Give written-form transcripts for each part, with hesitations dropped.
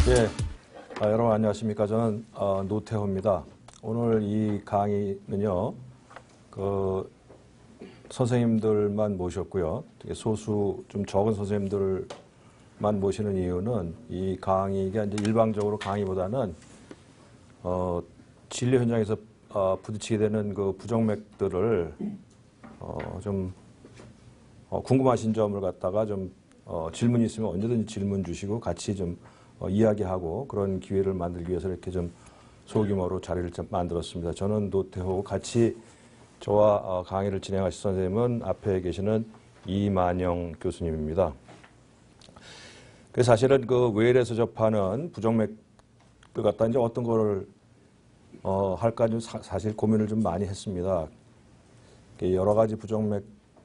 예, 여러분 안녕하십니까. 저는 노태호입니다. 오늘 이 강의는요, 선생님들만 모셨고요. 되게 소수 좀 적은 선생님들만 모시는 이유는 이 강의가 이제 일방적으로 강의보다는 진료 현장에서 부딪히게 되는 그 부정맥들을 좀 궁금하신 점을 갖다가 좀 질문이 있으면 언제든지 질문 주시고 같이 좀 이야기하고 그런 기회를 만들기 위해서 이렇게 좀 소규모로 자리를 좀 만들었습니다. 저는 노태호, 같이 저와 강의를 진행하실 선생님은 앞에 계시는 이만영 교수님입니다. 그래서 사실은 그 외래에서 접하는 부정맥을 갖다 이제 어떤 거를 할까 좀 사실 고민을 좀 많이 했습니다. 여러 가지 부정맥,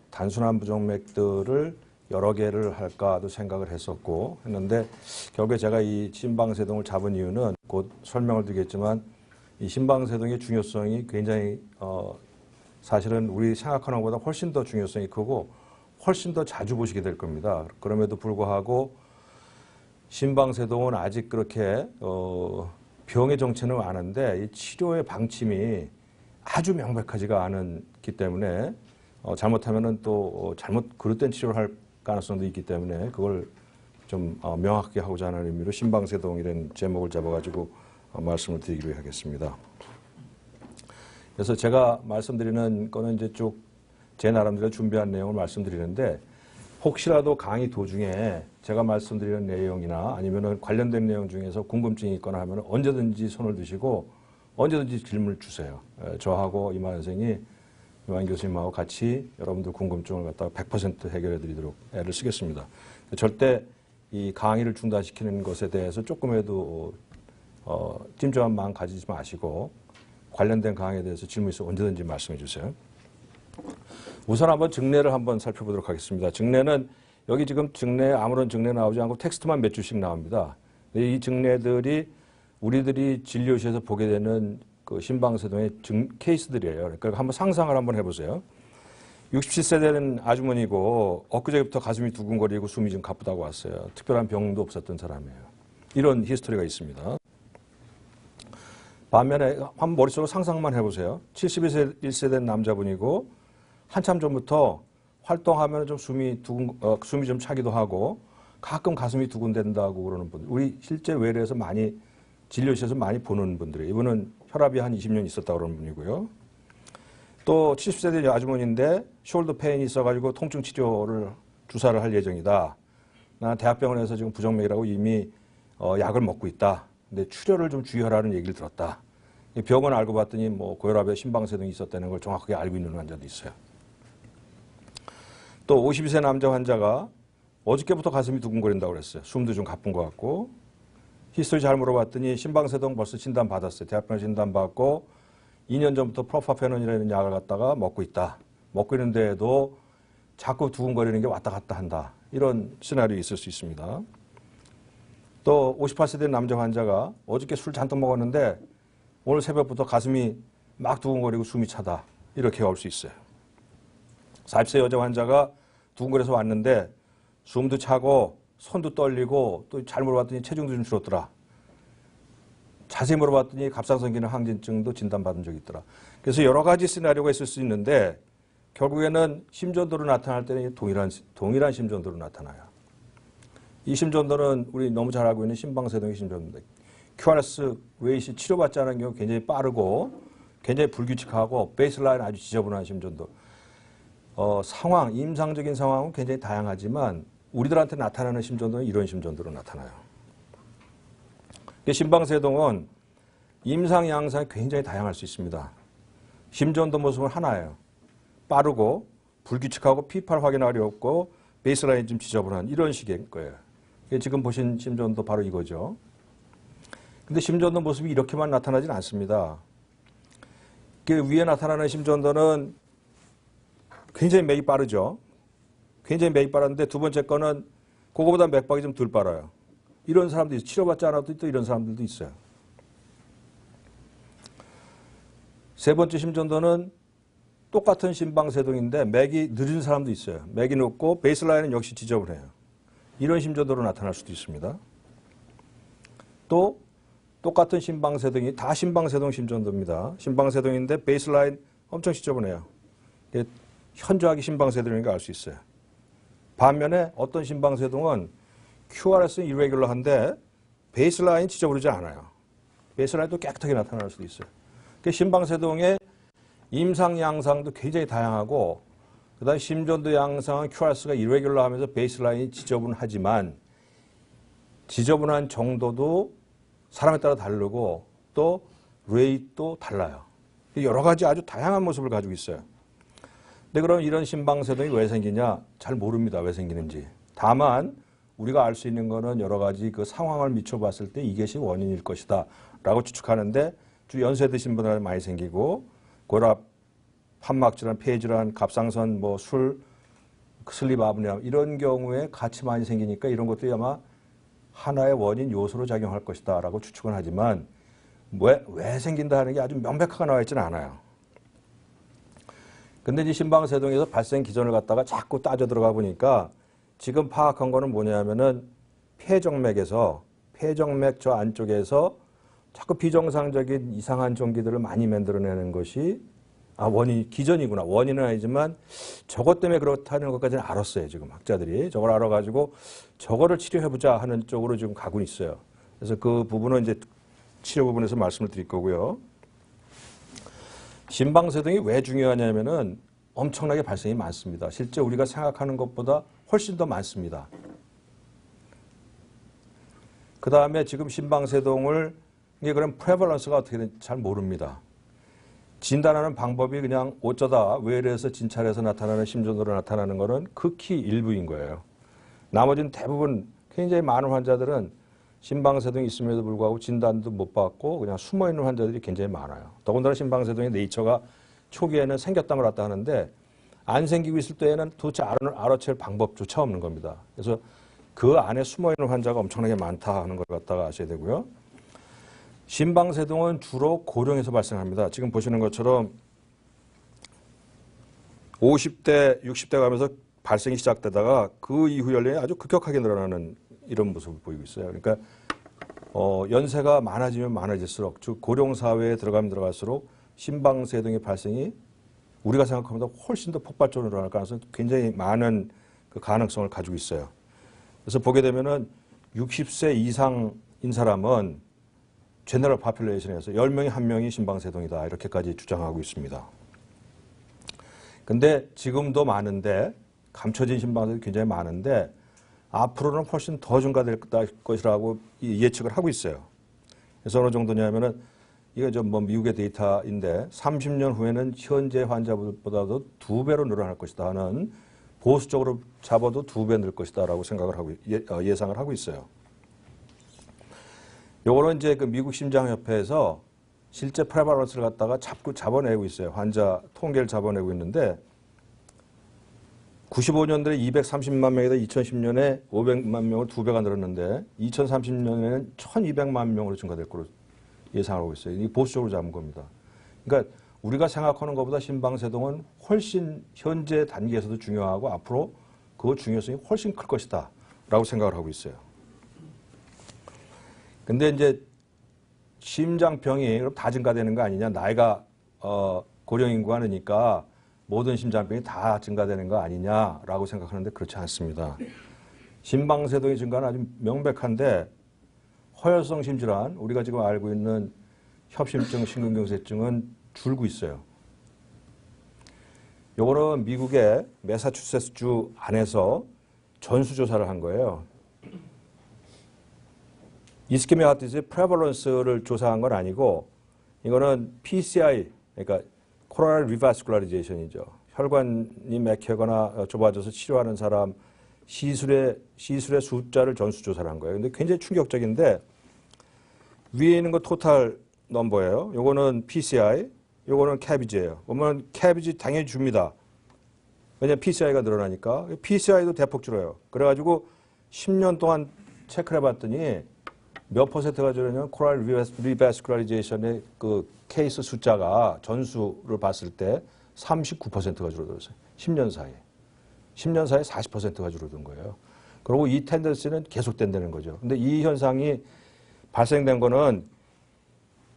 단순한 부정맥들을 여러 개를 할까도 생각을 했는데 결국에 제가 이 심방세동을 잡은 이유는 곧 설명을 드리겠지만 이 심방세동의 중요성이 굉장히 사실은 우리 생각하는 것보다 훨씬 더 중요성이 크고 훨씬 더 자주 보시게 될 겁니다. 그럼에도 불구하고 심방세동은 아직 그렇게 병의 정체는 아는데 이 치료의 방침이 아주 명백하지가 않기 때문에 잘못하면은 또 잘못 그릇된 치료를 할 가능성도 있기 때문에 그걸 좀 명확하게 하고자 하는 의미로 심방세동이라는 제목을 잡아가지고 말씀을 드리기로 하겠습니다. 그래서 제가 말씀드리는 거는 이제 쭉 제 나름대로 준비한 내용을 말씀드리는데 혹시라도 강의 도중에 제가 말씀드리는 내용이나 아니면은 관련된 내용 중에서 궁금증이 있거나 하면 언제든지 손을 드시고 언제든지 질문을 주세요. 저하고 이만 선생이 이만 교수님하고 같이 여러분들 궁금증을 갖다가 100% 해결해 드리도록 애를 쓰겠습니다. 절대 이 강의를 중단시키는 것에 대해서 조금이라도 찜찜한 마음 가지지 마시고 관련된 강의에 대해서 질문 있으면 언제든지 말씀해 주세요. 우선 한번 증례를 한번 살펴보도록 하겠습니다. 증례는 여기 지금 증례 아무런 증례 나오지 않고 텍스트만 몇 줄씩 나옵니다. 이 증례들이 우리들이 진료실에서 보게 되는 그 심방세동의 케이스들이에요. 그러니까 한번 상상을 한번 해보세요. 67세 되는 아주머니고 엊그제부터 가슴이 두근거리고 숨이 좀 가쁘다고 왔어요. 특별한 병도 없었던 사람이에요. 이런 히스토리가 있습니다. 반면에 한번 머릿속으로 상상만 해보세요. 71세 된 남자분이고 한참 전부터 활동하면 좀 숨이 좀 차기도 하고 가끔 가슴이 두근댄다고 그러는 분들. 우리 실제 외래에서 많이 진료실에서 많이 보는 분들이에요. 이분은 혈압이 한 20년 있었다고 그러는 분이고요. 또 70세 된 아주머니인데 숄더 페인이 있어가지고 통증 치료를 주사를 할 예정이다. 나 대학병원에서 지금 부정맥이라고 이미 약을 먹고 있다. 근데 출혈을 좀 주의하라는 얘기를 들었다. 병원 알고 봤더니 뭐 고혈압에 심방세동이 있었다는 걸 정확하게 알고 있는 환자도 있어요. 또 52세 남자 환자가 어저께부터 가슴이 두근거린다고 그랬어요. 숨도 좀 가쁜 것 같고. 히스토리 잘 물어봤더니 심방세동 벌써 진단 받았어요. 대학병원 진단 받고 2년 전부터 프로파페논이라는 약을 갖다가 먹고 있다. 먹고 있는데도 자꾸 두근거리는 게 왔다 갔다 한다. 이런 시나리오 있을 수 있습니다. 또 58세 된 남자 환자가 어저께 술 잔뜩 먹었는데 오늘 새벽부터 가슴이 막 두근거리고 숨이 차다. 이렇게 올 수 있어요. 40세 여자 환자가 두근거려서 왔는데 숨도 차고 손도 떨리고 또 잘 물어봤더니 체중도 좀 줄었더라. 자세히 물어봤더니 갑상선 기능 항진증도 진단받은 적이 있더라. 그래서 여러 가지 시나리오가 있을 수 있는데 결국에는 심전도로 나타날 때는 동일한 심전도로 나타나요. 이 심전도는 우리 너무 잘 알고 있는 심방세동의 심전도입니다. QRS 웨이시 치료받지 않은 경우 굉장히 빠르고 굉장히 불규칙하고 베이스라인 아주 지저분한 심전도. 상황, 임상적인 상황은 굉장히 다양하지만 우리들한테 나타나는 심전도는 이런 심전도로 나타나요. 심방세동은 임상, 양상이 굉장히 다양할 수 있습니다. 심전도 모습은 하나예요. 빠르고 불규칙하고 P8 확인하기 어렵고 베이스라인이 좀 지저분한 이런 식의 거예요. 지금 보신 심전도 바로 이거죠. 근데 심전도 모습이 이렇게만 나타나진 않습니다. 위에 나타나는 심전도는 굉장히 맥이 빠르죠. 굉장히 맥이 빠른데 두 번째 거는 그거보다 맥박이 좀 덜 빠라요. 이런 사람도 있어요. 치료받지 않아도 또 이런 사람들도 있어요. 세 번째 심전도는 똑같은 심방세동인데 맥이 늦은 사람도 있어요. 맥이 늦고 베이스라인은 역시 지저분해요. 이런 심전도로 나타날 수도 있습니다. 또 똑같은 심방세동이 다 심방세동 심전도입니다. 심방세동인데 베이스라인 엄청 지저분해요. 현저하게 심방세동인가 알 수 있어요. 반면에 어떤 심방세동은 QRS는 irregular한데 베이스라인 지저분하지 않아요. 베이스라인도 깨끗하게 나타날 수도 있어요. 심방세동의 임상 양상도 굉장히 다양하고 그다음 심전도 양상은 QRS가 irregular하면서 베이스라인이 지저분하지만 지저분한 정도도 사람에 따라 다르고 또 레이트도 달라요. 여러 가지 아주 다양한 모습을 가지고 있어요. 근데 그럼 이런 심방세동이 왜 생기냐? 잘 모릅니다. 왜 생기는지. 다만 우리가 알 수 있는 거는 여러 가지 그 상황을 미쳐봤을 때 이것이 원인일 것이다 라고 추측하는데 주 연세 드신 분들 많이 생기고 고혈압, 판막질환, 폐질환, 갑상선, 뭐 술, 슬립 아브니아 이런 경우에 같이 많이 생기니까 이런 것들이 아마 하나의 원인 요소로 작용할 것이다 라고 추측은 하지만 왜 생긴다 하는 게 아주 명백하게 나와 있지는 않아요. 근데 이제 심방세동에서 발생 기전을 갖다가 자꾸 따져 들어가 보니까 지금 파악한 거는 뭐냐면은 폐정맥 저 안쪽에서 자꾸 비정상적인 이상한 전기들을 많이 만들어내는 것이 기전이구나. 원인은 아니지만 저것 때문에 그렇다는 것까지는 알았어요. 지금 학자들이. 저걸 알아가지고 저거를 치료해보자 하는 쪽으로 지금 가고 있어요. 그래서 그 부분은 이제 치료 부분에서 말씀을 드릴 거고요. 심방세동이 왜 중요하냐면은 엄청나게 발생이 많습니다. 실제 우리가 생각하는 것보다 훨씬 더 많습니다. 그 다음에 지금 심방세동을 이게 그럼 프레벌런스가 어떻게 되는지 잘 모릅니다. 진단하는 방법이 그냥 어쩌다 외래에서 진찰해서 나타나는 심전도로 나타나는 것은 극히 일부인 거예요. 나머지는 대부분 굉장히 많은 환자들은 심방세동이 있음에도 불구하고 진단도 못 받고 그냥 숨어있는 환자들이 굉장히 많아요. 더군다나 심방세동의 네이처가 초기에는 생겼다 말았다 하는데 안 생기고 있을 때에는 도대체 알아챌 방법조차 없는 겁니다. 그래서 그 안에 숨어있는 환자가 엄청나게 많다 하는 걸 갖다가 아셔야 되고요. 심방세동은 주로 고령에서 발생합니다. 지금 보시는 것처럼 50대, 60대 가면서 발생이 시작되다가 그 이후 연령이 아주 급격하게 늘어나는 이런 모습을 보이고 있어요. 그러니까 연세가 많아지면 많아질수록 즉 고령사회에 들어가면 들어갈수록 심방세동의 발생이 우리가 생각하는 것보다 훨씬 더 폭발적으로 늘어날 가능성이 굉장히 많은 그 가능성을 가지고 있어요. 그래서 보게 되면은 60세 이상인 사람은 제너럴 파퓰레이션에서 10명이 1명이 심방세동이다 이렇게까지 주장하고 있습니다. 근데 지금도 많은데 감춰진 심방세동이 굉장히 많은데 앞으로는 훨씬 더 증가될 것이라고 예측을 하고 있어요. 그래서 어느 정도냐면은 이거 좀 뭐 미국의 데이터인데 30년 후에는 현재 환자보다도 2배로 늘어날 것이다 하는 보수적으로 잡아도 2배 늘 것이다라고 생각을 하고 예상을 하고 있어요. 요거는 이제 그 미국 심장협회에서 실제 프레발런스를 갖다가 자꾸 잡아내고 있어요. 환자 통계를 잡아내고 있는데 95년도에 230만 명에다 2010년에 500만 명을 2배가 늘었는데 2030년에는 1200만 명으로 증가될 거로 예상하고 있어요. 이게 보수적으로 잡은 겁니다. 그러니까 우리가 생각하는 것보다 심방세동은 훨씬 현재 단계에서도 중요하고 앞으로 그 중요성이 훨씬 클 것이다 라고 생각을 하고 있어요. 근데 이제 심장병이 그럼 다 증가되는 거 아니냐. 나이가 고령 인구가 느니까 모든 심장병이 다 증가되는 거 아니냐라고 생각하는데 그렇지 않습니다. 심방세동의 증가는 아주 명백한데 허혈성 심질환, 우리가 지금 알고 있는 협심증, 심근경색증은 줄고 있어요. 요거는 미국의 매사추세츠주 안에서 전수조사를 한 거예요. 이스케미아 하트 디지의 프레벌런스를 조사한 건 아니고 이거는 PCI, 그러니까 코로나리 리바스쿨라리제이션이죠. 혈관이 막히거나 좁아져서 치료하는 사람 시술의 숫자를 전수조사를 한 거예요. 근데 굉장히 충격적인데 위에 있는 거 토탈 넘버예요. 요거는 PCI, 요거는 캐비지예요. 보면 캐비지 당연히 줍니다. 왜냐면 PCI가 늘어나니까. PCI도 대폭 줄어요. 그래가지고 10년 동안 체크를 해봤더니 몇 퍼센트가 줄었냐면 코로나리 리바스쿨라리제이션의 그 케이스 숫자가 전수를 봤을 때 39%가 줄어들었어요. 10년 사이에. 10년 사이에 40%가 줄어든 거예요. 그리고 이 텐던스는 계속된다는 거죠. 근데 이 현상이 발생된 거는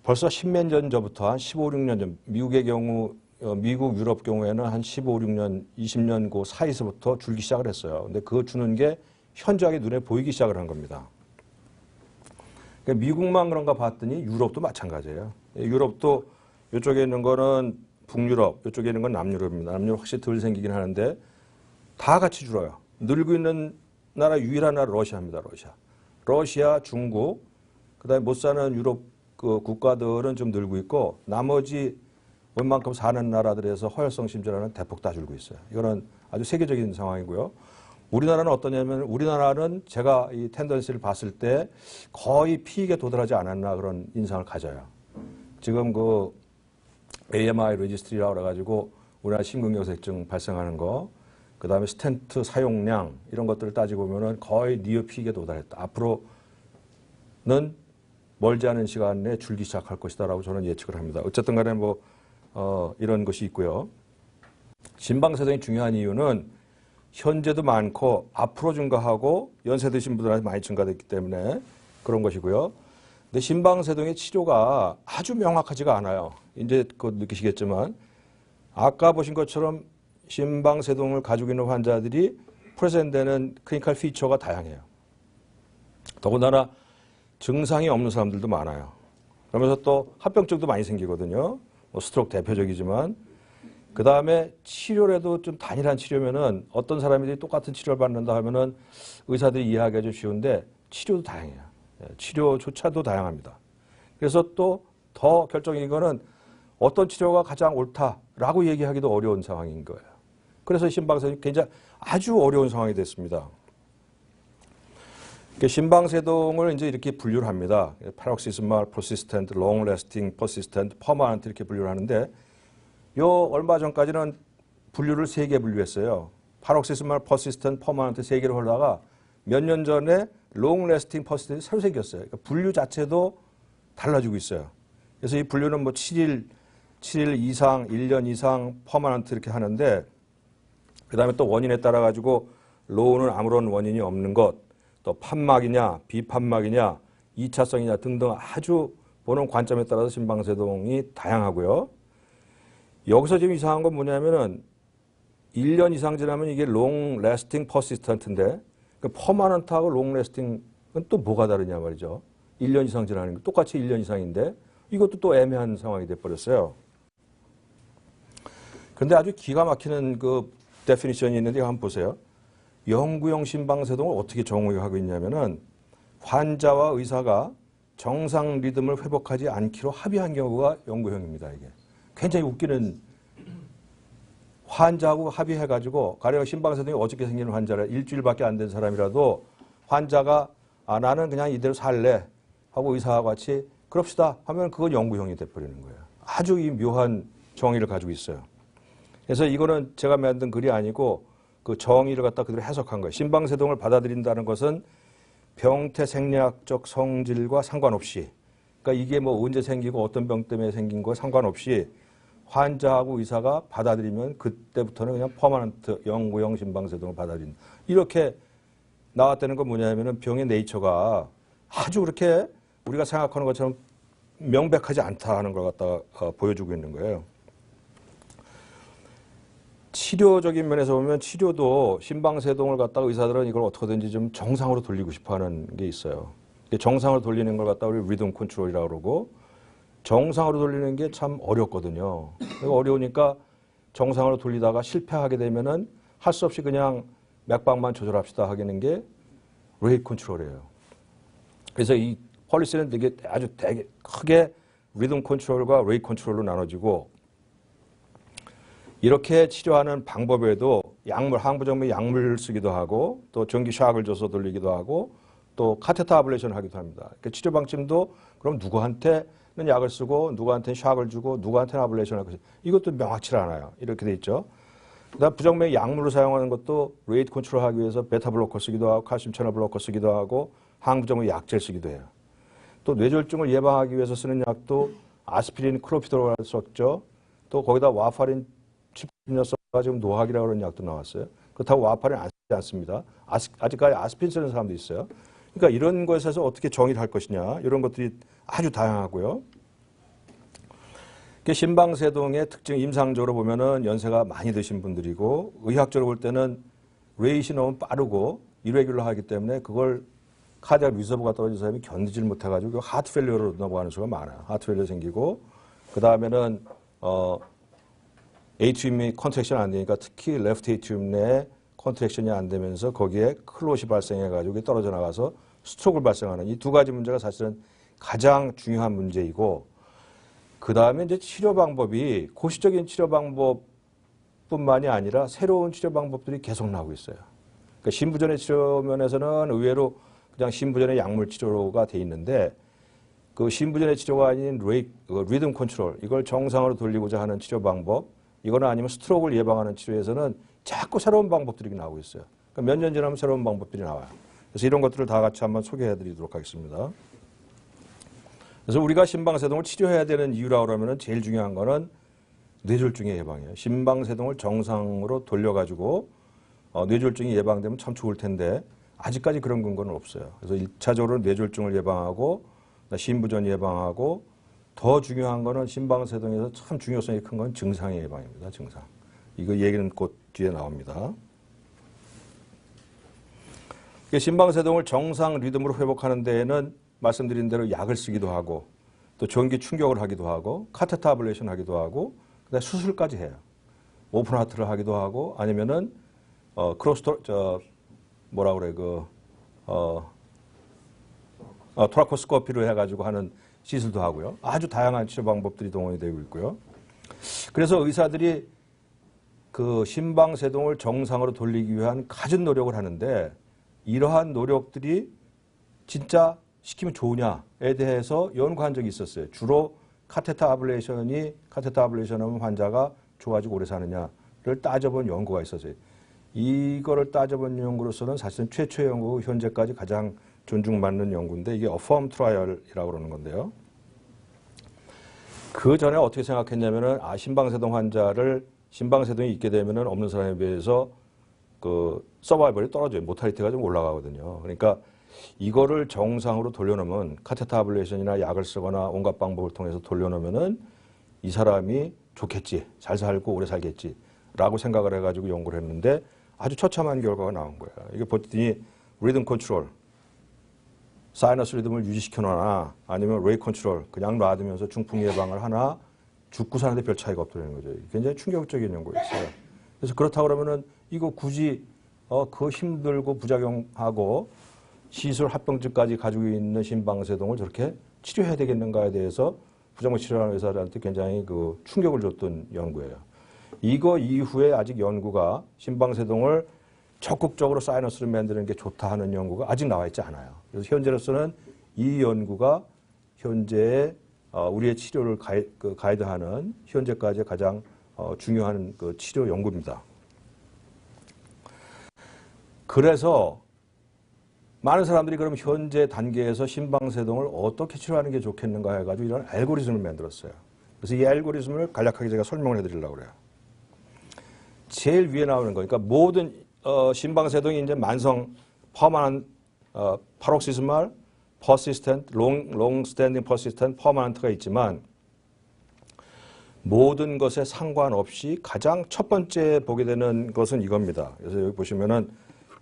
벌써 10몇 년 전부터 한 15, 16년 전, 미국의 경우, 미국, 유럽 경우에는 한 15, 16년, 20년 그 사이에서부터 줄기 시작을 했어요. 근데 그거 주는 게 현저하게 눈에 보이기 시작을 한 겁니다. 그러니까 미국만 그런가 봤더니 유럽도 마찬가지예요. 유럽도 이쪽에 있는 거는 북유럽, 이쪽에 있는 건 남유럽입니다. 남유럽 확실히 덜 생기긴 하는데 다 같이 줄어요. 늘고 있는 나라 유일한 나라 러시아입니다. 러시아, 중국, 그다음에 못 사는 유럽 그 국가들은 좀 늘고 있고 나머지 웬만큼 사는 나라들에서 허혈성 심전화는 대폭 다 줄고 있어요. 이거는 아주 세계적인 상황이고요. 우리나라는 어떠냐면 우리나라는 제가 이 텐던시를 봤을 때 거의 피익에 도달하지 않았나 그런 인상을 가져요. 지금 그 AMI 레지스트리라고 그래가지고 우리나라 심근경색증 발생하는 거, 그 다음에 스텐트 사용량 이런 것들을 따지고 보면은 거의 니어 피익에 도달했다. 앞으로는 멀지 않은 시간 내에 줄기 시작할 것이다라고 저는 예측을 합니다. 어쨌든 간에 뭐 이런 것이 있고요. 심방세동이 중요한 이유는 현재도 많고 앞으로 증가하고 연세 드신 분들한테 많이 증가됐기 때문에 그런 것이고요. 근데 심방세동의 치료가 아주 명확하지가 않아요. 이제 곧 느끼시겠지만 아까 보신 것처럼 심방세동을 가지고 있는 환자들이 프레젠트되는 클리니컬 피처가 다양해요. 더군다나 증상이 없는 사람들도 많아요. 그러면서 또 합병증도 많이 생기거든요. 뭐 스트로크 대표적이지만 그 다음에 치료라도 좀 단일한 치료면은 어떤 사람들이 똑같은 치료를 받는다 하면은 의사들이 이해하기가 좀 쉬운데 치료도 다양해요. 치료조차도 다양합니다. 그래서 또 더 결정적인 거는 어떤 치료가 가장 옳다라고 얘기하기도 어려운 상황인 거예요. 그래서 심방세동이 굉장히 아주 어려운 상황이 됐습니다. 심방세동을 이제 이렇게 분류를 합니다. paroxysmal, persistent, long-lasting, persistent, permanent 이렇게 분류를 하는데 요 얼마 전까지는 분류를 3개 분류했어요. paroxysmal, persistent, permanent 3개를 하다가 몇 년 전에 long-lasting, persistent 새로 생겼어요. 그러니까 분류 자체도 달라지고 있어요. 그래서 이 분류는 뭐 7일 이상, 1년 이상, permanent 이렇게 하는데 그 다음에 또 원인에 따라 가지고 low는 아무런 원인이 없는 것, 또 판막이냐, 비판막이냐, 2차성이냐 등등 아주 보는 관점에 따라서 심방세동이 다양하고요. 여기서 지금 이상한 건 뭐냐면은 1년 이상 지나면 이게 long lasting persistent인데 그 permanent하고 long lasting은 또 뭐가 다르냐 말이죠. 1년 이상 지나는 거 똑같이 1년 이상인데 이것도 또 애매한 상황이 돼버렸어요. 그런데 아주 기가 막히는 그 데피니션이 있는데 한번 보세요. 영구형 심방세동을 어떻게 정의하고 있냐면은 환자와 의사가 정상 리듬을 회복하지 않기로 합의한 경우가 영구형입니다. 이게 굉장히 웃기는 환자하고 합의해가지고 가령 심방세동이 어저께 생기는 환자라 일주일밖에 안 된 사람이라도 환자가 나는 그냥 이대로 살래 하고 의사와 같이 그럽시다 하면 그건 영구형이 돼버리는 거예요. 아주 이 묘한 정의를 가지고 있어요. 그래서 이거는 제가 만든 글이 아니고 그 정의를 갖다 그대로 해석한 거예요. 심방세동을 받아들인다는 것은 병태 생리학적 성질과 상관없이, 그러니까 이게 뭐 언제 생기고 어떤 병 때문에 생긴 거에 상관없이 환자하고 의사가 받아들이면 그때부터는 그냥 퍼머넌트 영구형 심방세동을 받아들인다. 이렇게 나왔다는 건 뭐냐면은 병의 네이처가 아주 그렇게 우리가 생각하는 것처럼 명백하지 않다는 걸 갖다 보여주고 있는 거예요. 치료적인 면에서 보면 치료도 심방세동을 갖다가 의사들은 이걸 어떻게든지 좀 정상으로 돌리고 싶어 하는 게 있어요. 정상으로 돌리는 걸 갖다가 우리 리듬 컨트롤이라고 그러고 정상으로 돌리는 게 참 어렵거든요. 어려우니까 정상으로 돌리다가 실패하게 되면은 할 수 없이 그냥 맥박만 조절합시다 하기는 게 레이트 컨트롤이에요. 그래서 이 폴리시는 아주 되게 크게 리듬 컨트롤과 레이트 컨트롤로 나눠지고 이렇게 치료하는 방법에도 약물, 항부정맥 약물을 쓰기도 하고 또 전기 샥을 줘서 돌리기도 하고 또 카테터 아블레이션을 하기도 합니다. 그러니까 치료 방침도 그럼 누구한테는 약을 쓰고 누구한테는 샥을 주고 누구한테는 아블레이션을 할 것이 이것도 명확치 않아요. 이렇게 돼 있죠. 그다음 부정맥 약물을 사용하는 것도 레이트 컨트롤하기 위해서 베타 블로커 쓰기도 하고 칼슘 채널 블로커 쓰기도 하고 항부정맥 약제를 쓰기도 해요. 또 뇌졸중을 예방하기 위해서 쓰는 약도 아스피린, 클로피도를 썼죠. 또 거기다 와파린 칩료 써가 지금 노학이라고 하는 약도 나왔어요. 그렇다고 와파린 안 쓰지 않습니다. 아직까지 아스피린 쓰는 사람도 있어요. 그러니까 이런 것에서 어떻게 정의를 할 것이냐 이런 것들이 아주 다양하고요. 심방세동의 특징 임상적으로 보면은 연세가 많이 드신 분들이고 의학적으로 볼 때는 레이시 너무 빠르고 이레귤러하기 때문에 그걸 카디악 리저브가 떨어진 사람이 견디질 못해가지고 하트 페일리어로 넘어가는 수가 많아요. 하트 페일리어 생기고 그 다음에는 에이트리움이 컨트랙션이 안 되니까 특히 레프트 에이트리움 내에 컨트랙션이 안 되면서 거기에 클롯이 발생해가지고 떨어져 나가서 스트로크를 발생하는 이 두 가지 문제가 사실은 가장 중요한 문제이고 그 다음에 이제 치료 방법이 고시적인 치료 방법뿐만이 아니라 새로운 치료 방법들이 계속 나오고 있어요. 그러니까 신부전의 치료 면에서는 의외로 그냥 신부전의 약물 치료가 돼 있는데 그 신부전의 치료가 아닌 리듬 컨트롤 이걸 정상으로 돌리고자 하는 치료 방법 이거는 아니면 스트로크를 예방하는 치료에서는 자꾸 새로운 방법들이 나오고 있어요. 그러니까 몇 년 지나면 새로운 방법들이 나와요. 그래서 이런 것들을 다 같이 한번 소개해 드리도록 하겠습니다. 그래서 우리가 심방세동을 치료해야 되는 이유라고 하면 제일 중요한 거는 뇌졸중의 예방이에요. 심방세동을 정상으로 돌려가지고 뇌졸중이 예방되면 참 좋을 텐데 아직까지 그런 근거는 없어요. 그래서 1차적으로 뇌졸중을 예방하고 심부전 예방하고 더 중요한 거는 심방세동에서 참 중요성이 큰 건 증상의 예방입니다. 증상. 이거 얘기는 곧 뒤에 나옵니다. 심방세동을 정상 리듬으로 회복하는 데에는 말씀드린 대로 약을 쓰기도 하고 또 전기 충격을 하기도 하고 카테터 아블레이션 하기도 하고 그다음에 수술까지 해요. 오픈 하트를 하기도 하고 아니면은 토라코스코피를 해가지고 하는 시술도 하고요. 아주 다양한 치료 방법들이 동원이 되고 있고요. 그래서 의사들이 그 심방세동을 정상으로 돌리기 위한 갖은 노력을 하는데 이러한 노력들이 진짜 시키면 좋으냐에 대해서 연구한 적이 있었어요. 주로 카테터 아블레이션하면 환자가 좋아지고 오래 사느냐를 따져본 연구가 있었어요. 이거를 따져본 연구로서는 사실은 최초의 연구고 현재까지 가장 존중받는 연구인데 이게 어펌 트라이얼이라고 그러는 건데요. 그 전에 어떻게 생각했냐면은 심방세동 환자를 심방세동이 있게 되면은 없는 사람에 비해서 그 서바이벌이 떨어져요. 모탈리티가 좀 올라가거든요. 그러니까 이거를 정상으로 돌려놓으면 카테터 아블레이션이나 약을 쓰거나 온갖 방법을 통해서 돌려놓으면은 이 사람이 좋겠지, 잘 살고 오래 살겠지라고 생각을 해가지고 연구를 했는데 아주 처참한 결과가 나온 거예요. 이게 보더니 리듬 컨트롤, 사이너스 리듬을 유지시켜놓나 아니면 레이 컨트롤 그냥 놔두면서 중풍 예방을 하나 죽고 사는데 별 차이가 없다는 거죠. 굉장히 충격적인 연구였어요. 그래서 그렇다고 그러면은 이거 굳이 그 힘들고 부작용하고 시술 합병증까지 가지고 있는 심방세동을 저렇게 치료해야 되겠는가에 대해서 부정을 치료하는 의사들한테 굉장히 그 충격을 줬던 연구예요. 이거 이후에 아직 연구가 심방세동을 적극적으로 사이너스를 만드는 게 좋다 하는 연구가 아직 나와 있지 않아요. 그래서 현재로서는 이 연구가 현재의 우리의 치료를 가이드하는 현재까지 가장 중요한 그 치료 연구입니다. 그래서 많은 사람들이 그럼 현재 단계에서 심방세동을 어떻게 치료하는 게 좋겠는가 해가지고 이런 알고리즘을 만들었어요. 그래서 이 알고리즘을 간략하게 제가 설명을 해드리려고 그래요. 제일 위에 나오는 거니까 모든 심방세동이 이제 만성 퍼마넌트 파록시스말 퍼시스턴트 롱스탠딩 퍼시스턴트 퍼마넌트가 있지만 모든 것에 상관없이 가장 첫 번째 보게 되는 것은 이겁니다. 그래서 여기 보시면은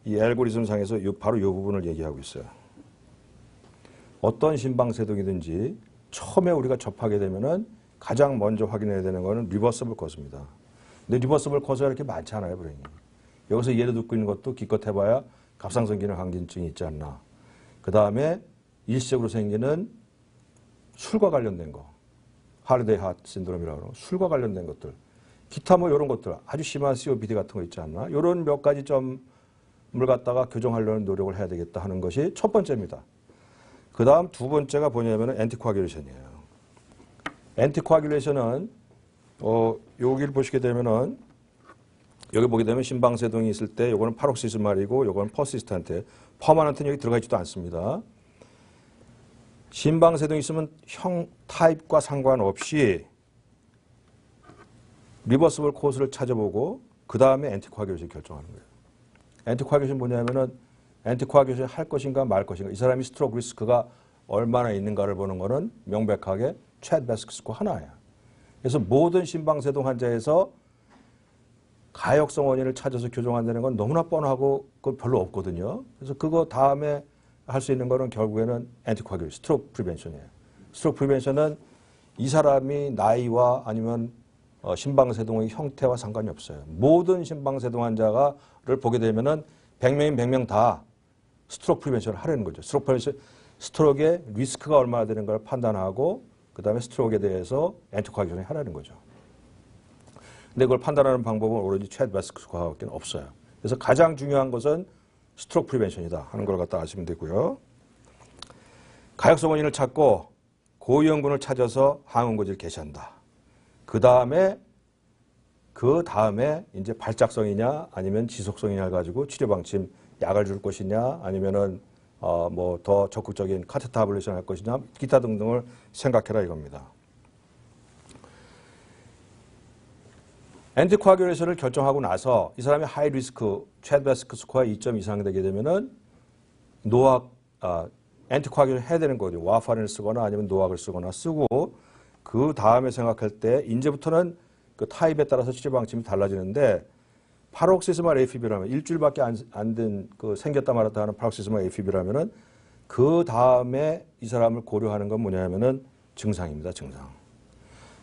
이 알고리즘 상에서 바로 이 부분을 얘기하고 있어요. 어떤 심방세동이든지 처음에 우리가 접하게 되면은 가장 먼저 확인해야 되는 거는 리버서블 커즈입니다. 근데 리버서블 커즈가 이렇게 많지 않아요, 브레인이. 여기서 예를 듣고 있는 것도 기껏 해봐야 갑상선 기능 항진증이 있지 않나. 그 다음에 일시적으로 생기는 술과 관련된 거. 하리데이 하트 신드롬이라고 하는 술과 관련된 것들. 기타 뭐 이런 것들. 아주 심한 COPD 같은 거 있지 않나. 이런 몇 가지 점을 갖다가 교정하려는 노력을 해야 되겠다 하는 것이 첫 번째입니다. 그 다음 두 번째가 뭐냐면 엔티코아귤레이션이에요. 엔티코아귤레이션은 여기를 보시게 되면은 여기 보게 되면 심방세동이 있을 때 요거는 파록시스말이고 요거는 퍼시스턴트. 퍼마넌트는 여기 들어가 있지도 않습니다. 심방세동이 있으면 형 타입과 상관없이 리버서블 코스를 찾아보고 그 다음에 엔티코아귤레이션 결정하는 거예요. 엔티코아귤레이션 뭐냐면은 엔티코아귤레이션 할 것인가 말 것인가, 이 사람이 스트로크 리스크가 얼마나 있는가를 보는 거는 명백하게 챗 베스크 스코어 하나예요. 그래서 모든 심방세동 환자에서 가역성 원인을 찾아서 교정한다는 건 너무나 뻔하고 그거 별로 없거든요. 그래서 그거 다음에 할 수 있는 거는 결국에는 엔티코아귤, 스트로크 프리벤션이에요. 스트로크 프리벤션은 이 사람이 나이와 아니면 심방세동의 형태와 상관이 없어요. 모든 심방세동 환자를 보게 되면은 100명인 100명 다 스트로크 프리벤션을 하려는 거죠. 스트로크 프리벤션, 스트로크의 리스크가 얼마나 되는 걸 판단하고 그다음에 스트로크에 대해서 엔티코아귤레이션을 하라는 거죠. 근데 그걸 판단하는 방법은 오로지 챗 베스크 스코어밖에 없어요. 그래서 가장 중요한 것은 스트로크 프리벤션이다 하는 걸 갖다 아시면 되고요. 가역성 원인을 찾고 고위험군을 찾아서 항원고지를 개시한다. 그 다음에 이제 발작성이냐 아니면 지속성이냐 가지고 치료 방침 약을 줄 것이냐 아니면은 뭐 더 적극적인 카테터 아블레이션 할 것이냐 기타 등등을 생각해라 이겁니다. 엔티코아귤레이션을 결정하고 나서 이 사람이 하이 리스크 챗 베스크 스코어 2점 이상 되게 되면은 노악 엔티코아귤을 해야 되는 거죠. 와파린을 쓰거나 아니면 노악을 쓰고 그 다음에 생각할 때 이제부터는 그 타입에 따라서 치료 방침이 달라지는데 파록시스말 AFib라면 일주일밖에 안 된 그 생겼다 말았다 하는 파록시스말 AFib라면은 그 다음에 이 사람을 고려하는 건 뭐냐면은 증상입니다. 증상.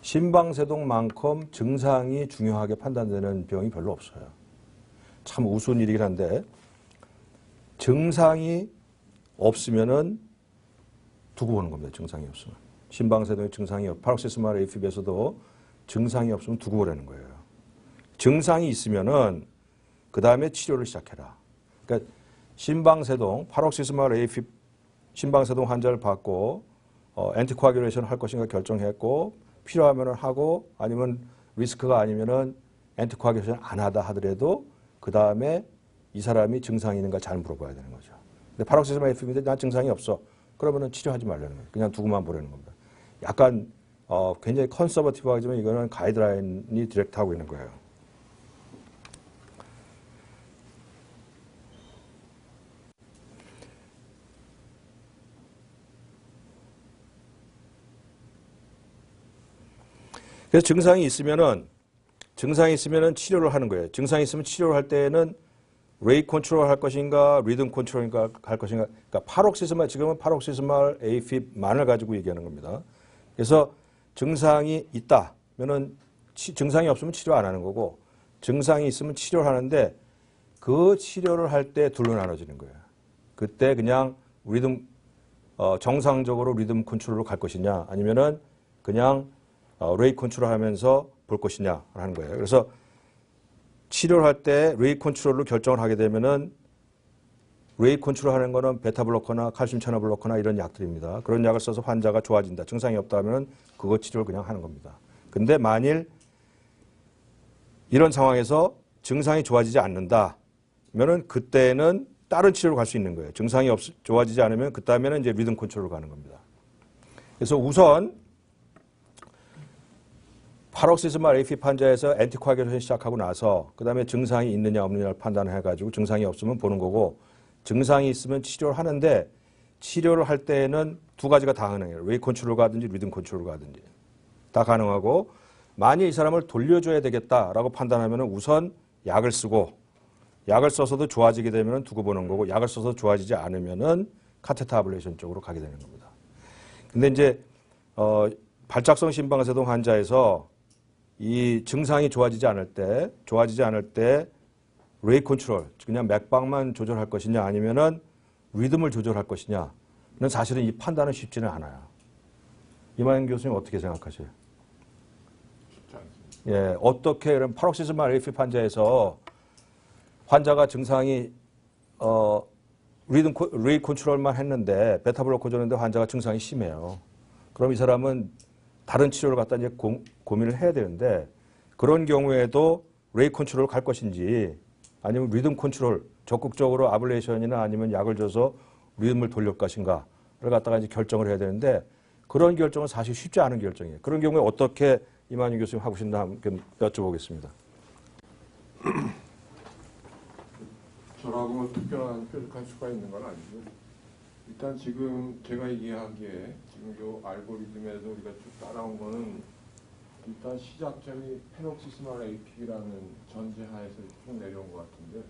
심방세동만큼 증상이 중요하게 판단되는 병이 별로 없어요. 참 우스운 일이긴 한데 증상이 없으면은 두고 보는 겁니다. 증상이 없으면. 심방세동의 증상이 파록시스말 AFib에서도 증상이 없으면 두고 보라는 거예요. 증상이 있으면은 그 다음에 치료를 시작해라. 그러니까 심방세동, 파록시스말 AFib 심방세동 환자를 받고 엔티코아귤레이션 할 것인가 결정했고 필요하면은 하고 아니면 리스크가 아니면은 엔티코아귤레이션 안 하다 하더라도 그 다음에 이 사람이 증상이 있는가 잘 물어봐야 되는 거죠. 근데 파록시스말 AFib인데 난 증상이 없어. 그러면은 치료하지 말라는 거예요. 그냥 두고만 보라는 겁니다. 약간 굉장히 컨서버티브하지만 이거는 가이드라인이 디렉트하고 있는 거예요. 그래서 증상이 있으면은 치료를 하는 거예요. 증상이 있으면 치료를 할 때는 레이트 컨트롤 할 것인가, 리듬 컨트롤인가 할 것인가. 그러니까 지금은 파록시스말 AFib만을 가지고 얘기하는 겁니다. 그래서 증상이 있다면은 증상이 없으면 치료 안 하는 거고 증상이 있으면 치료를 하는데 그 치료를 할 때 둘로 나눠지는 거예요. 그때 그냥 리듬 정상적으로 리듬 컨트롤로 갈 것이냐 아니면은 그냥 레이트 컨트롤 하면서 볼 것이냐 하는 거예요. 그래서 치료를 할 때 레이트 컨트롤로 결정을 하게 되면은 레이트 컨트롤 하는 거는 베타 블로커나 칼슘 채널 블로커나 이런 약들입니다. 그런 약을 써서 환자가 좋아진다. 증상이 없다 하면 그거 치료를 그냥 하는 겁니다. 근데 만일 이런 상황에서 증상이 좋아지지 않는다면은 그때는 다른 치료로 갈 수 있는 거예요. 증상이 좋아지지 않으면 그다음에는 이제 리듬 컨트롤로 가는 겁니다. 그래서 우선 파록시스말 AFib 환자에서 엔티코아귤레이션 시작하고 나서 그다음에 증상이 있느냐 없느냐를 판단해가지고 증상이 없으면 보는 거고 증상이 있으면 치료를 하는데 치료를 할 때에는 두 가지가 다 가능해요. 레이트 컨트롤 가든지 리듬 컨트롤 가든지 다 가능하고 만약 이 사람을 돌려줘야 되겠다라고 판단하면 우선 약을 쓰고 약을 써서도 좋아지게 되면 두고 보는 거고 약을 써서 좋아지지 않으면은 카테터 아블레이션 쪽으로 가게 되는 겁니다. 근데 이제 발작성 심방세동 환자에서 이 증상이 좋아지지 않을 때 레이트 컨트롤, 그냥 맥박만 조절할 것이냐 아니면은 리듬을 조절할 것이냐는 사실은 이 판단은 쉽지는 않아요. 이만영 교수님 어떻게 생각하세요? 쉽지 않습니다. 예, 어떻게 그럼 파록시스말 AFib 환자에서 환자가 증상이 레이트 컨트롤만 했는데 베타 블로커 줬는데 환자가 증상이 심해요. 그럼 이 사람은 다른 치료를 갖다 이제 고민을 해야 되는데 그런 경우에도 레이트 컨트롤 갈 것인지 아니면 리듬 컨트롤 적극적으로 아블레이션이나 아니면 약을 줘서 리듬을 돌릴 것인가를 갖다가 이제 결정을 해야 되는데 그런 결정은 사실 쉽지 않은 결정이에요. 그런 경우에 어떻게 이만희 교수님 하고 싶나 한번 여쭤보겠습니다. 저라고 뭐 특별한 뾰족한 수가 있는 건 아니고요. 일단 지금 제가 이해하기에 지금 요 알고리즘에서 우리가 쭉 따라온 거는 일단 시작점이 페록시스말 AP라는 전제하에서 쭉 내려온 것 같은데,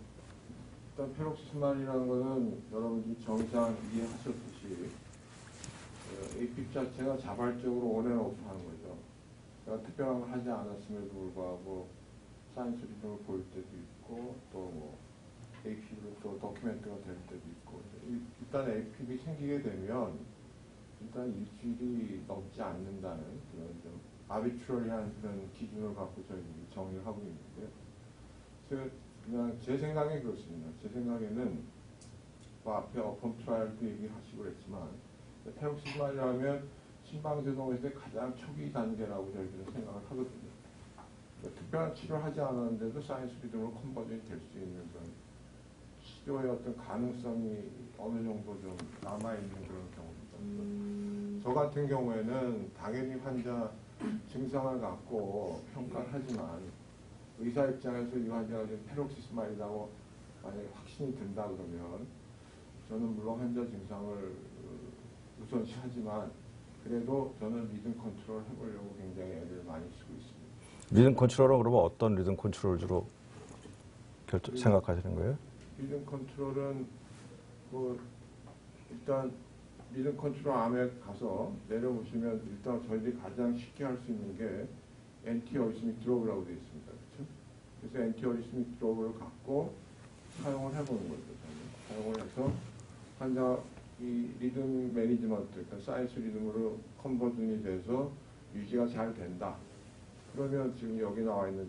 일단 페록시스말이라는 거는 여러분들이 정상 이해하셨듯이 AP 자체가 자발적으로 온앤오프 하는 거죠. 그러니까 특별한 걸 하지 않았음에도 불구하고 사이언스 리듬을 보일 때도 있고 또 뭐 AP로 또 도큐멘트가 될 때도 있고, 일단 AP가 생기게 되면 일단 일주일이 넘지 않는다는 그런 좀 아비트러리한 그런 기준을 갖고 저희들이 정의를 하고 있는데, 그냥 제 생각에 그렇습니다. 제 생각에는 뭐 앞에 어펌 트라이얼도 얘기하시고 그랬지만 페록시스말이라면 심방제동에서의 가장 초기 단계라고 저희들은 생각을 하거든요. 특별한 치료를 하지 않았는데도 사이언스 리듬으로 컨버전이 될 수 있는 그런 치료의 어떤 가능성이 어느 정도 좀 남아있는 그런 경우입니다. 저 같은 경우에는 당연히 환자 증상을 갖고 평가를 하지만 의사 입장에서 이 환자가 지금 페록시스말이라고 만약에 확신이 든다 그러면 저는 물론 환자 증상을 우선시하지만 그래도 저는 리듬 컨트롤 해보려고 굉장히 애를 많이 쓰고 있습니다. 리듬 컨트롤은 그러면 어떤 리듬 컨트롤을 주로 생각하시는 거예요? 리듬 컨트롤은 뭐 일단 리듬 컨트롤 암에 가서 내려보시면 일단 저희들이 가장 쉽게 할 수 있는 게 엔티 어리스믹 드롭이라고 되어 있습니다. 그렇죠? 그래서 엔티 어리스믹 드롭을 갖고 사용을 해보는 거죠. 사용을 해서 환자 이 리듬 매니지먼트, 그러니까 사이언스 리듬으로 컨버전이 돼서 유지가 잘 된다. 그러면 지금 여기 나와 있는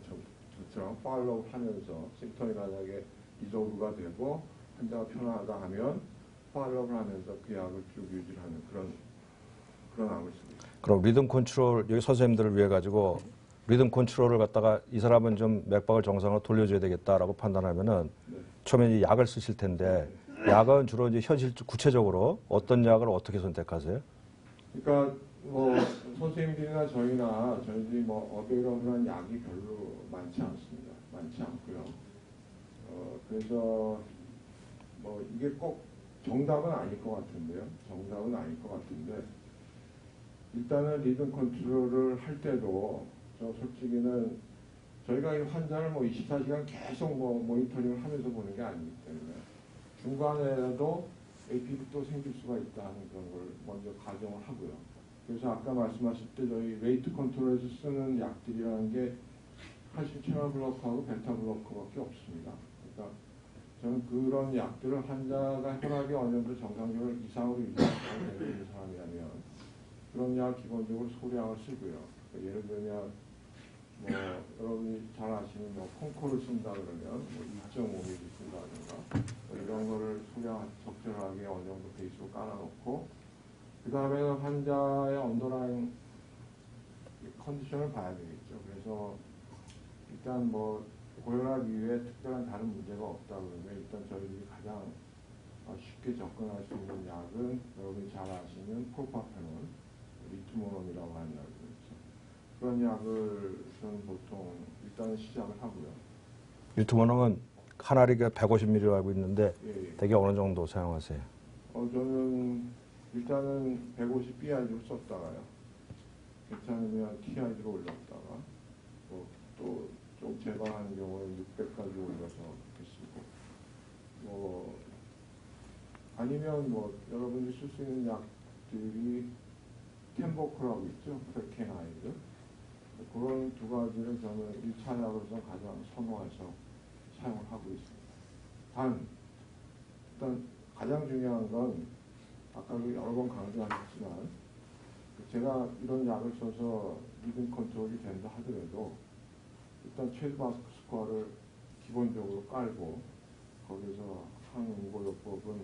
저처럼 팔로우 하면서 심턴이 만약에 리졸브가 되고 환자가 편안하다 하면 팔로우를 하면서 그 약을 쭉 유지하는 그런 암을 쓰고 있습니다. 그럼 리듬 컨트롤, 여기 선생님들을 위해 가지고 리듬 컨트롤을 갖다가 이 사람은 좀 맥박을 정상으로 돌려줘야 되겠다라고 판단하면은 네. 처음에 이 약을 쓰실 텐데 약은 주로 이제 현실 구체적으로 어떤 약을 어떻게 선택하세요? 그러니까 뭐 선생님들이나 저희들이 뭐 어베이러블한 약이 별로 많지 않습니다. 많지 않고요. 그래서 뭐 이게 꼭 정답은 아닐 것 같은데요. 정답은 아닐 것 같은데 일단은 리듬 컨트롤을 할 때도 저 솔직히는 저희가 이 환자를 뭐 24시간 계속 뭐 모니터링을 하면서 보는 게 아니기 때문에 중간에라도 AP가 또 생길 수가 있다는 그런 걸 먼저 가정을 하고요. 그래서 아까 말씀하실 때 저희 레이트 컨트롤에서 쓰는 약들이라는 게 칼슘 채널 블로커하고 베타 블로커밖에 없습니다. 그러니까 저는 그런 약들을 환자가 혈압이 어느 정도 정상적으로 이상으로 유지하는 사람이라면 그런 약 기본적으로 소량을 쓰고요. 그러니까 예를 들면 뭐 여러분이 잘 아시는 뭐 콩코를 쓴다 그러면 뭐 2.5ml 쓴다든가 뭐 이런 거를 소량 적절하게 어느 정도 베이스로 깔아놓고 그 다음에는 환자의 언더라인 컨디션을 봐야 되겠죠. 그래서 일단 뭐 고혈압 이외에 특별한 다른 문제가 없다 그러면 일단 저희들이 가장 쉽게 접근할 수 있는 약은 여러분이 잘 아시는 프로파페놀, 리투모놈이라고 하는 약이죠. 그런 약을 저는 보통 일단 시작을 하고요. 리투모놈은 카나리가 150ml로 알고 있는데 예. 대개 어느 정도 사용하세요? 저는 일단은 150BID로 썼다가요. 괜찮으면 TID로 올렸다가 또 좀 제방하는 경우는 600까지 올려서 그렇게 쓰고 뭐 아니면 뭐 여러분이 쓸 수 있는 약들이 템보크라고 있죠. 프레케나이드. 그런 두 가지를 저는 1차 약으로서 가장 선호해서 사용을 하고 있습니다. 일단 가장 중요한 건 아까도 여러 번 강조하셨지만 제가 이런 약을 써서 리듬 컨트롤이 된다 하더라도 일단 최소바스크 스코어를 기본적으로 깔고 거기서 항응고요법은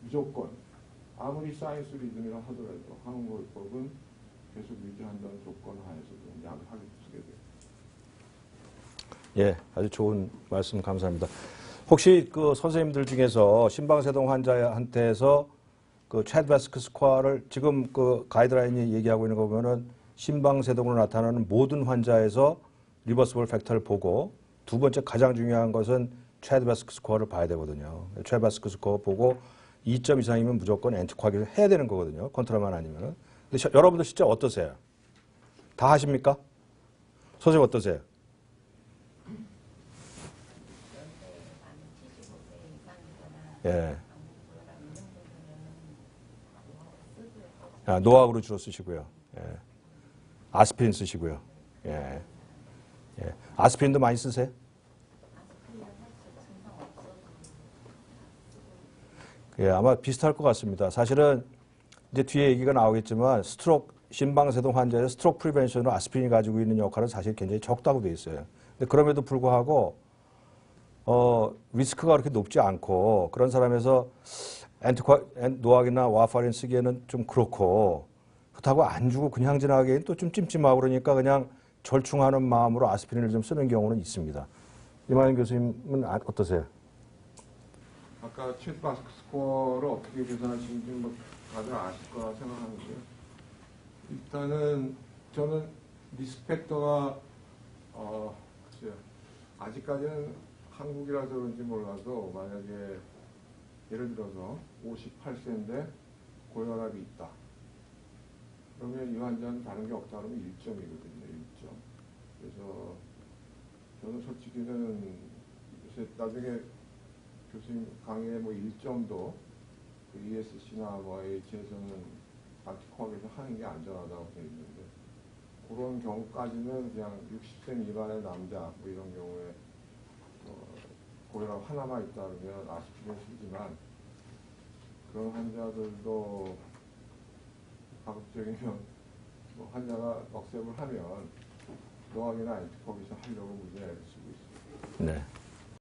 무조건 아무리 사이언스 리듬이라 하더라도 항응고요법은 계속 유지한다는 조건 하에서 약을 하게 쓰게 돼요. 예, 아주 좋은 말씀 감사합니다. 혹시 그 선생님들 중에서 심방세동 환자한테서 그 최드바스크 스코어를 지금 그 가이드라인이 얘기하고 있는 거 보면은 심방세동으로 나타나는 모든 환자에서 리버스블 팩터를 보고 두 번째 가장 중요한 것은 최드바스크 스코어를 봐야 되거든요. 최드바스크 스코어 보고 2점 이상이면 무조건 엔티코아기를 해야 되는 거거든요. 컨트롤만 아니면은. 근데 여러분들 진짜 어떠세요? 다 하십니까? 선생님 어떠세요? 예. 노악으로 주로 쓰시고요. 예. 아스피린 쓰시고요. 예. 예. 아스피린도 많이 쓰세요? 예, 아마 비슷할 것 같습니다. 사실은 이제 뒤에 얘기가 나오겠지만 스트로크 심방세동 환자의 스트로크 프리벤션으로 아스피린이 가지고 있는 역할은 사실 굉장히 적다고 되어 있어요. 근데 그럼에도 불구하고 리스크가 그렇게 높지 않고 그런 사람에서 노악이나 와파린 쓰기에는 좀 그렇고 그렇다고 안 주고 그냥 지나가기에는 또 좀 찜찜하고 그러니까 그냥 절충하는 마음으로 아스피린을 좀 쓰는 경우는 있습니다. 이만희 교수님은 어떠세요? 아까 최드바스크 스코어를 어떻게 계산하시는지 뭐 다들 아실 거라 생각하는데요. 일단은 저는 리스펙터가 글쎄요. 아직까지는 한국이라서 그런지 몰라도 만약에 예를 들어서 58세인데 고혈압이 있다. 그러면 이 환자는 다른 게 없다 그러면 1점이거든요. 1점. 그래서 저는 솔직히는 요새 나중에 교수님 강의에 뭐 1점도 그 ESC나 뭐 H에서는 안티코아기에서 하는 게 안전하다고 되어 있는데 그런 경우까지는 그냥 60세 미만의 남자 뭐 이런 경우에 고혈압 하나만 있다 그러면 아스피린 쓰지만 그런 환자들도 가급적이면 뭐 환자가 억셉을 하면 노악이나 안티코아기에서 하려고 문제를 쓰고 있습니다. 네.